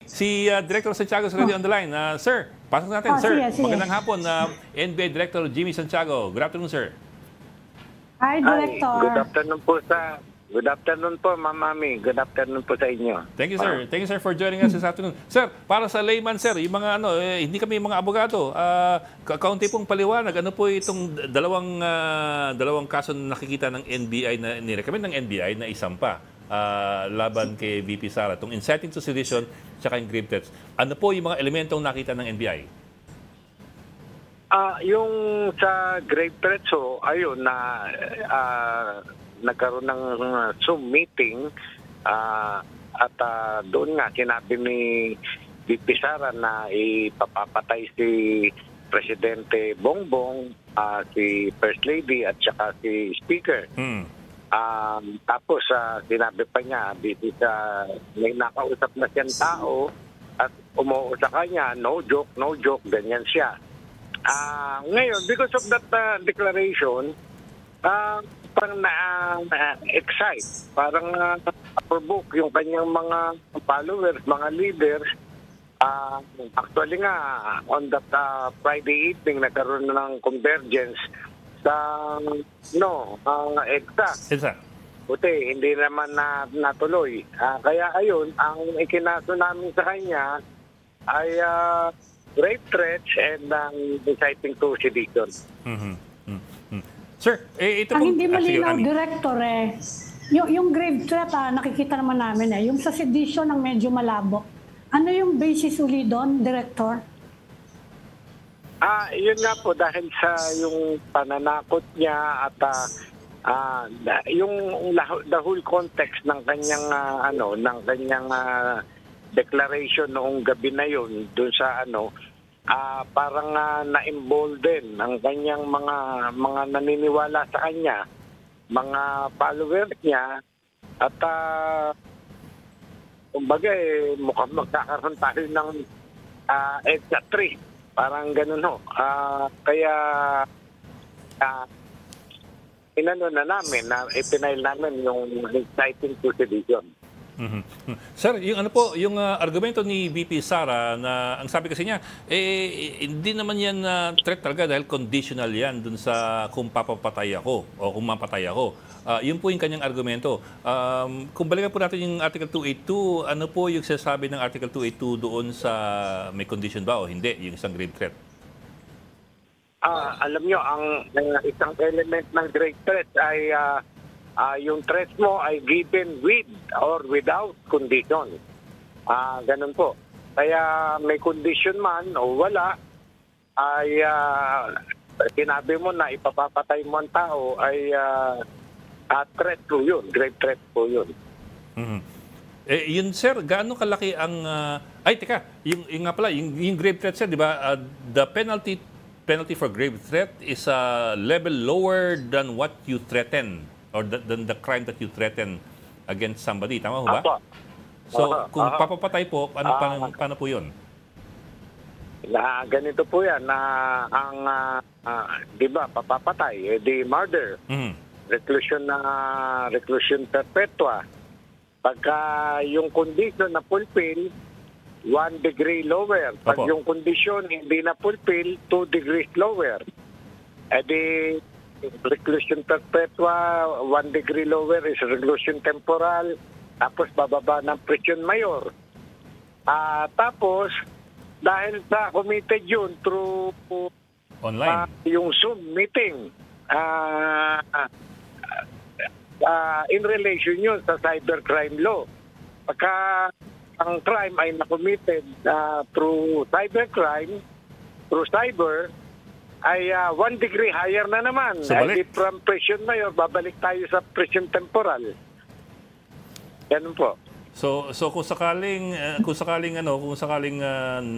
Director Santiago is already on the line. Sir, pasok natin. Sir, sige. magandang hapon. NBA Director Jimmy Santiago. Good afternoon, sir. Hi, Director. Good afternoon po, Ma'am Mami. Good afternoon po sa inyo. Thank you, sir. Thank you, sir, for joining us this afternoon. Sir, para sa layman, sir, yung mga hindi kami mga abogado. Kaunti pong paliwanag, ano po itong dalawang kaso na nakikita ng NBI na nirecommend ng NBI na isampa laban kay VP Sara, itong inciting to sedition tsaka yung grave threats. Ano po yung mga elementong nakita ng NBI? Yung sa grave threats, ayun na nagkaroon ng Zoom meeting at doon nga sinabi ni VP Sara na ipapapatay si Presidente Bongbong, si First Lady at saka si Speaker. Tapos sinabi pa niya, may nakausap na siyang tao at umuo sa kanya, no joke, ganyan siya. Ngayon, because of that declaration, parang na-excite, parang provoke yung kanyang mga followers, mga leaders. Actually nga, on that Friday evening, nagkaroon na ng convergence sa EDSA. Buti, hindi naman natuloy. Kaya ayun, ang ikinaso namin sa kanya ay rape threats and inciting to sedition. Sir, ito Ang hindi malinaw, Director, yung grave threat, nakikita naman namin yung sa sedition ang medyo malabo. Ano yung basis uli doon, Director? Yun nga po, dahil sa yung pananakot niya at yung the whole context ng kanyang declaration noong gabi na yun doon sa parang na-embolden ang kanyang mga naniniwala sa kanya, mga followers niya at kumbaga mukhang magkakaroon tayo ng EDSA 3, parang ganun kaya inano na namin na ipinail namin yung inciting to sedition. Sir, yung argumento ni VP Sara na ang sabi kasi niya, hindi naman yan threat talaga dahil conditional yan dun sa kung papapatay ako o kung mapatay ako. Yun po yung kanyang argumento. Kung balikan po natin yung Article 282, ano po yung sinasabi ng Article 282 doon sa may condition ba o hindi, yung isang grave threat? Alam nyo, ang isang element ng grave threat ay yung threat mo ay given with or without condition. Ganun po. Kaya may condition man o wala, ay sinabi mo na ipapapatay mo ang tao ay threat po yun, grave threat po yun. Yun sir, gaano kalaki ang... yung nga pala, yung grave threat sir, di ba, the penalty for grave threat is a level lower than what you threaten or than the crime that you threaten against somebody. Tama ho ba? So, kung papapatay po, paano po yun? Ganito po yan, di ba, papapatay, di murder, reclusion perpetua. Pagka yung condition na fulfill, 1 degree lower. Pag yung condition hindi na fulfill, 2 degrees lower. Di reclusion perpetua, 1 degree lower is reclusion temporal, tapos bababa ng prison mayor. Tapos, dahil sa committed yun through online, yung Zoom meeting, in relation yun sa cybercrime law. Pagka ang crime ay na-committed through cybercrime, through cyber, ay 1 degree higher na naman. So, from prison mayor, babalik tayo sa prison temporal. Ganun po. So kung sakaling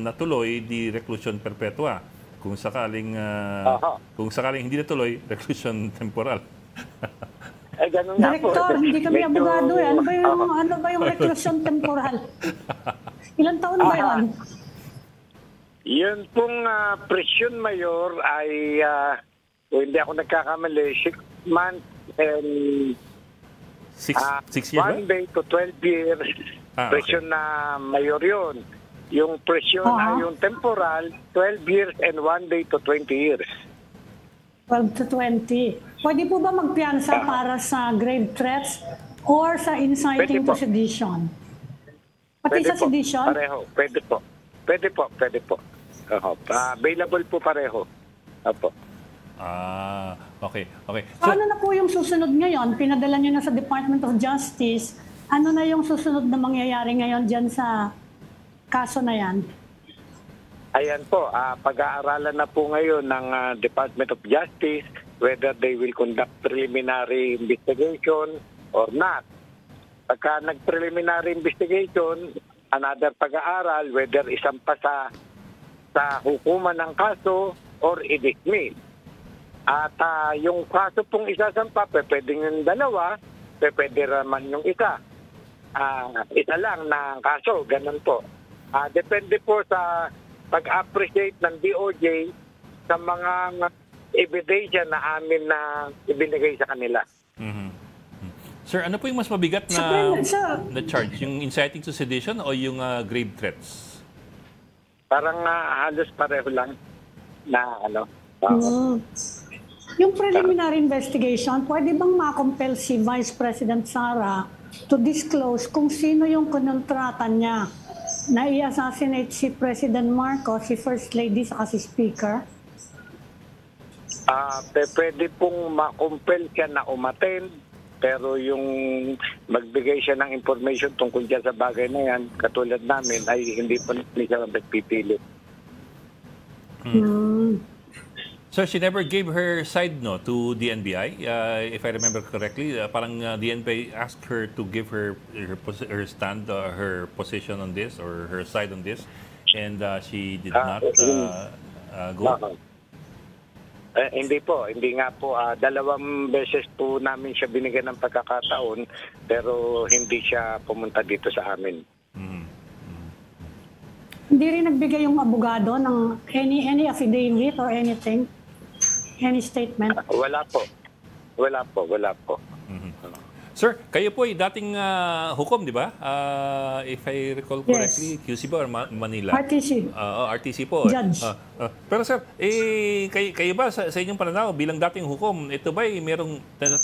natuloy di reclusion perpetua, kung sakaling hindi natuloy, reclusion temporal. Ganun nga po. Director, hindi kami abogado. Ano ba yung reclusion temporal? Ilang taon ba yun? Yun pong prison mayor ay, kung hindi ako nagkakamali, 6 months and 6 years 1 day to 12 years prison na mayor yun. Yung presyon ay yung temporal, 12 years and 1 day to 20 years. 12 to 20. Pwede po ba magpiyansa para sa grave threats or sa inciting Pwede to po. sedition? Pati sa po, sedition? pareho. Pwede po. Pwede po, pwede po. Available po pareho. Opo. Okay. So, ano na po yung susunod ngayon? Pinadala nyo na sa Department of Justice. Ano na yung susunod na mangyayari ngayon dyan sa kaso na yan? Ayan po, pag-aaralan na po ngayon ng Department of Justice whether they will conduct preliminary investigation or not. Pagka nag-preliminary investigation, another pag-aaral whether isampa sa hukuman ng kaso or i-dismiss. At yung kaso pong isasampa, pwedeng yung dalawa, pwede naman yung isa. Isa lang na kaso, ganun po. Depende po sa pag-appreciate ng DOJ sa mga ebidensya na amin na ibinigay sa kanila. Sir, ano po yung mas mabigat na charge? Yung inciting to sedition o yung grave threats? Parang halos pareho lang na ano. Yung preliminary investigation, pwede bang makompel si Vice President Sara to disclose kung sino yung konontrata niya na i-assassinate si President Marcos, si First Lady, saka si Speaker? Pwede pong ma-compel siya na umattend, pero yung magbigay siya ng information tungkol dyan sa bagay na yan, katulad namin, ay hindi po siya nagpipili. So she never gave her side to the NBI, if I remember correctly. Parang the NBI asked her to give her stand, her position on this or her side on this, and she did not go. Hindi po, hindi nga po. 2 beses po namin siya binigyan ng pagkakataon, pero hindi siya pumunta dito sa amin. Hindi rin nagbigay yung abogado ng any affidavit or anything? Any statement? Wala po. Sir, kayo po ay dating hukom, di ba? If I recall correctly, QC ba or Manila? RTC. RTC po. Judge. Pero sir, kayo ba sa inyong pananaw bilang dating hukom, ito ba ay merong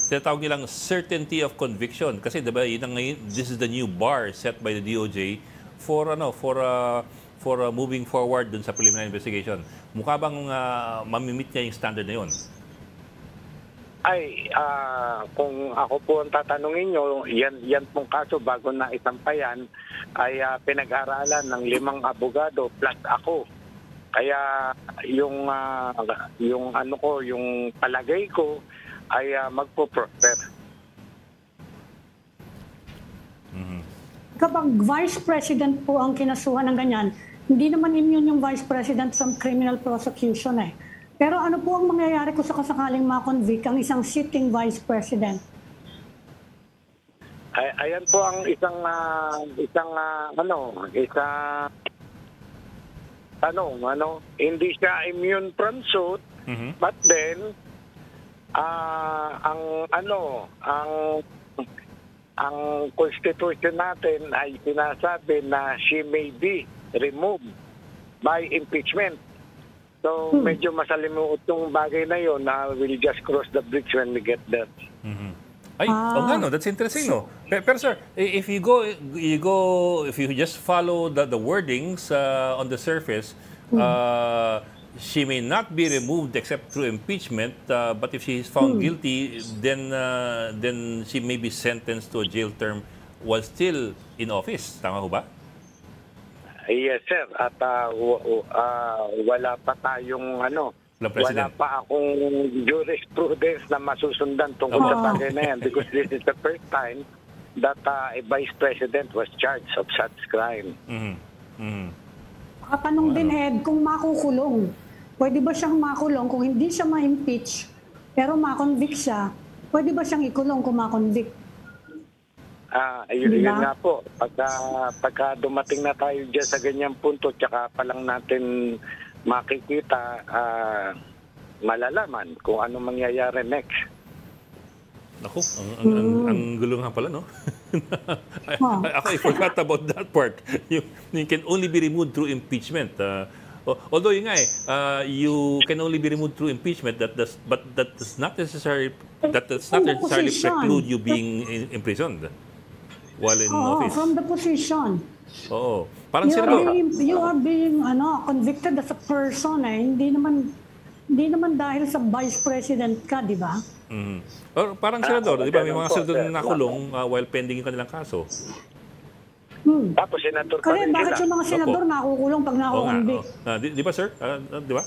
tinatawag nilang certainty of conviction? Kasi di ba, this is the new bar set by the DOJ for moving forward dun sa preliminary investigation. Mukha bang mamimit niya yung standard na yun? Ay, kung ako po ang tatanungin nyo, yan pong kaso bago na isampayan ay pinag-aralan ng 5 abogado plus ako. Kaya yung palagay ko ay magpo-prosper. Kapag Vice President po ang kinasuhan ng ganyan, hindi naman immune yung Vice President from criminal prosecution eh. Pero ano po ang mangyayari kung sakasakaling ma-convict ang isang sitting Vice President? Ayan po ang isang tanong, hindi siya immune from suit, but then ang constitution natin ay sinasabi na she may be removed by impeachment. So, medyo masalimuot yung bagay na yun na we'll just cross the bridge when we get there. Ay, that's interesting, no? Pero sir, if you just follow the wordings on the surface, she may not be removed except through impeachment, but if she is found guilty, then she may be sentenced to a jail term while still in office. Tama ho ba? Yes, sir. At wala pa tayong wala pa akong jurisprudence na masusundan tungkol sa bagay na yan because this is the first time that a vice president was charged of such crime. Katanong din, Ed, kung makukulong, pwede ba siyang makulong kung hindi siya ma-impeach pero ma-convict siya? Pwede ba siyang ikulong kung ma-convict? Yun nga po. Pagka dumating na tayo dyan sa ganyang punto, tsaka pa lang natin makikita, malalaman kung ano mangyayari next. Naku, ang gulo nga pala, no? I forgot about that part. You can only be removed through impeachment. Although yun nga you can only be removed through impeachment, but that does not necessarily preclude you being imprisoned while in office. From the position. Oo. Parang senador. You are being convicted as a person Hindi naman dahil sa vice president ka, di ba? Or parang senador, di ba? May mga senador na nakulong while pending yung kanilang kaso. Tapos senador pa Kasi rin bakit sila. yung mga senador nakukulong pag nakukonvict? Di ba, sir? Di ba?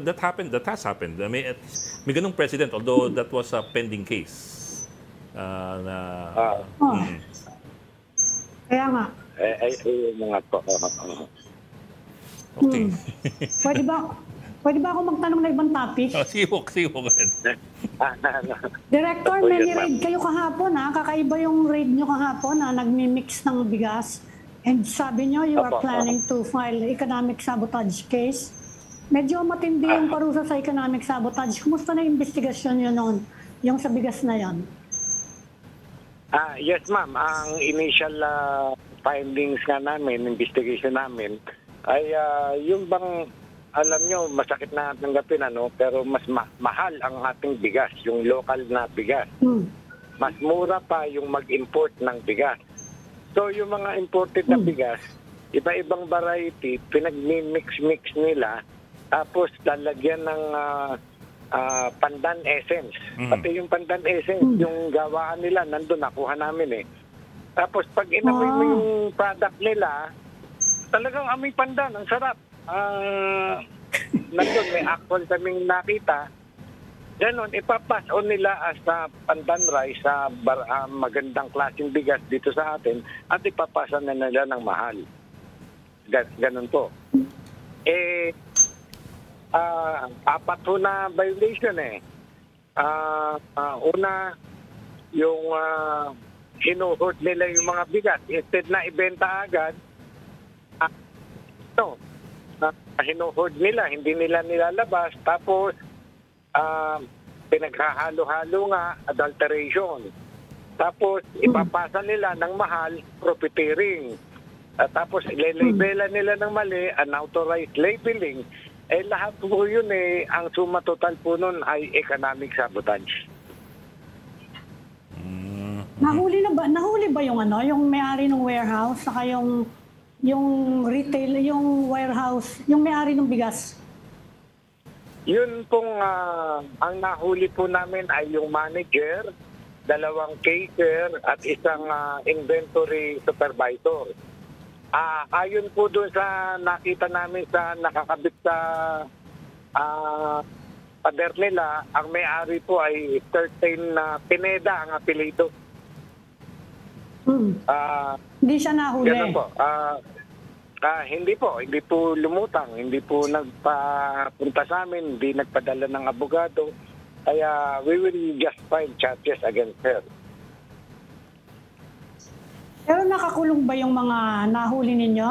That happened. That has happened. May ganung president, although that was a pending case. Kaya nga. Mga po. Okay. Pwede ba ako magtanong na ibang topic? Sige po. Director, may ni-raid kayo kahapon Kakaiba yung raid nyo kahapon nagmi-mix ng bigas. And sabi nyo, you are planning to file economic sabotage case. Medyo matindi yung parusa sa economic sabotage. Kumusta na yung investigasyon nyo noon? Yung sa bigas na yan? Yes, ma'am. Ang initial findings nga namin, investigation namin, ay yung bang, alam nyo, masakit na tanggapin, pero mas mahal ang ating bigas, yung local na bigas. Mas mura pa yung mag-import ng bigas. So, yung mga imported na bigas, iba-ibang variety, pinag-mix nila, tapos lalagyan ng pandan essence. Pati yung pandan essence, yung gawaan nila, nandun, nakuha namin Tapos, pag inamoy mo yung product nila, talagang amoy pandan, ang sarap. Nandun, may actual kaming nakita. Ganon, ipapass on nila as pandan rice sa magandang klaseng bigas dito sa atin at ipapasan na nila ng mahal. Ganon po. Apat ho na violation una, yung hinuhod nila yung mga bigas. Instead na ibenta agad, hinuhod nila, hindi nila nilalabas. Tapos, pinaghahalo-halo nga, adulteration. Tapos, ipapasa nila ng mahal, profiteering. Tapos, ilalabelan nila ng mali, unauthorized labeling. Lahat po yun ang suma total po nun ay economic sabotage. Nahuli ba yung yung may-ari ng warehouse, saka yung retail, yung warehouse, yung may-ari ng bigas? Yun pong ang nahuli po namin ay yung manager, 2 caser at isang inventory supervisor. Ayon po doon sa nakita namin sa nakakabit sa pader nila, ang may-ari po ay certain Pineda ang apelido. Hindi siya nahuli. Ganun po. Hindi po lumutang, hindi po nagpapunta sa amin, hindi nagpadala ng abogado. Kaya we will just file charges against her. Pero nakakulong ba yung mga nahuli ninyo?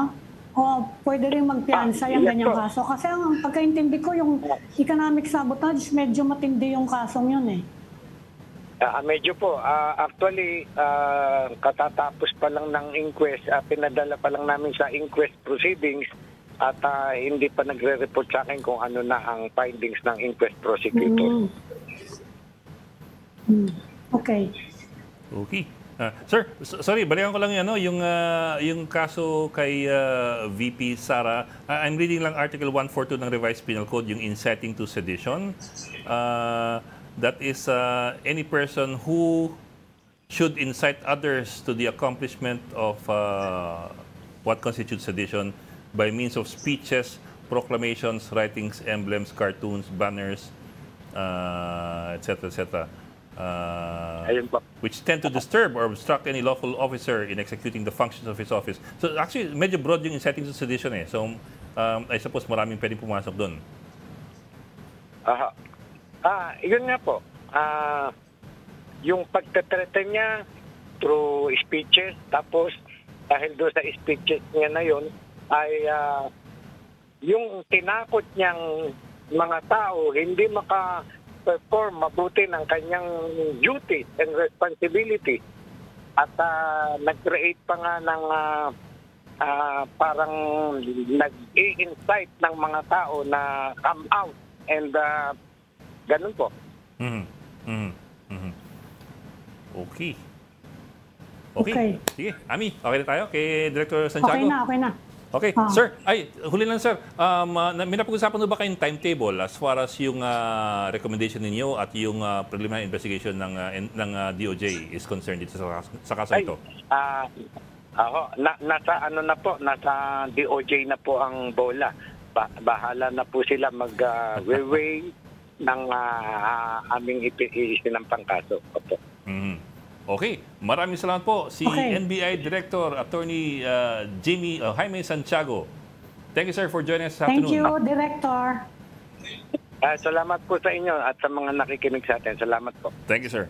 O pwede rin magpiansa yung ganyang kaso? Kasi ang pagkaintindi ko, yung economic sabotage, medyo matindi yung kasong yun Medyo po. Actually, katatapos pa lang ng inquest, pinadala pa lang namin sa inquest proceedings at hindi pa nagre-report sa akin kung ano na ang findings ng inquest prosecutor. Okay. Sir, sorry, balikan ko lang yung kaso kay VP Sara. I'm reading lang Article 142 ng Revised Penal Code, yung inciting to sedition. That is any person who should incite others to the accomplishment of what constitutes sedition by means of speeches, proclamations, writings, emblems, cartoons, banners, etc., which tend to disturb or obstruct any lawful officer in executing the functions of his office. So actually, medyo broad yung inciting to sedition So I suppose maraming pwedeng pumasok doon. Yun nga po. Yung pagtatreten niya through speeches, tapos dahil doon sa speeches niya na yun, ay yung tinakot niyang mga tao hindi nag-perform mabuti ng kanyang duty and responsibility at nag-create pa nga ng parang nag-i-incite ng mga tao na come out and ganun po. Mhm. Mhm. Mhm. Okay. Okay. Sige, Ami, okay na tayo kay Director Santiago? Okay na. Okay, sir. Ay, huli lang sir. May napag-usapan mo ba kayong timetable as far as yung recommendation ninyo at yung preliminary investigation ng DOJ is concerned dito sa kaso ito? Nasa ano na po, nasa DOJ na po ang bola. Bahala na po sila mag-weigh ng aming isinampang kaso. Opo. Okay, maraming salamat po si NBI Director Attorney Jaime Santiago. Thank you sir for joining us this afternoon. Thank you, Director. Salamat po sa inyo at sa mga nakikinig sa atin. Salamat po. Thank you sir.